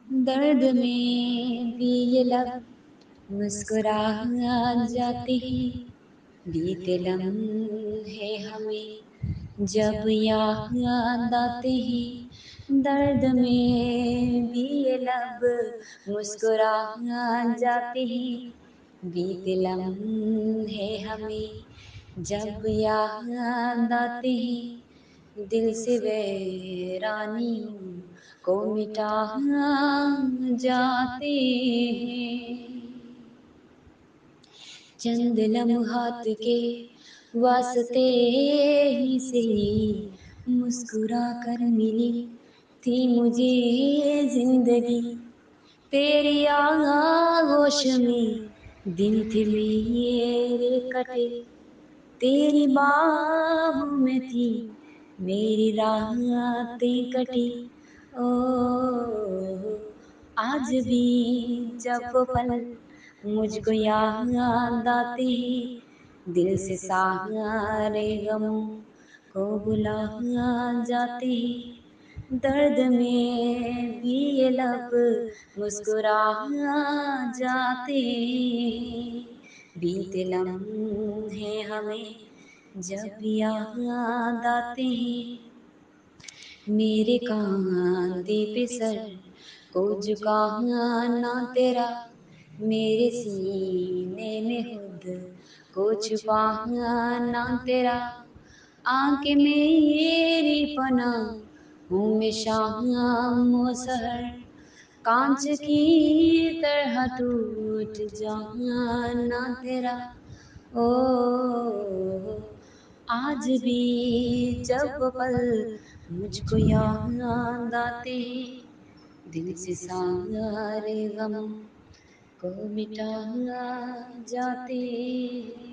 दर्द में भी ये लब मुस्कुरा जाते हैं। बीते लम्हे हमें जब याद आते हैं। दर्द में भी ये लब मुस्कुरा जाते हैं। बीते लम्हे हमें जब याद आते हैं। दिल से वीरानियों को मिटा जाते हैं। चंद लम्हात के वास्ते ही सही मुस्कुरा कर मिली थी मुझे जिंदगी। तेरी आगोश में दिन थे मेरे कटे। तेरी बाहों में थी मेरी रातें कटी। ओ आज भी जब वो पल मुझको याद आते हैं। दिल से सारे गमों को भुला जाते हैं। दर्द में भी ये लब मुस्कुरा जाते हैं। बीते लम्हे हमें जब याद आते हैं। मेरे कांधे पे सर को झुकाना तेरा। मेरे सीने में खुद को छुपाना तेरा। आंखें मेरी पनाहों में शाम व सहर कांच की तरह टूट जाना तेरा। ओ आज भी जब वो पल मुझको याद आते हैं। दिल से सारे गम को मिटा जाते हैं।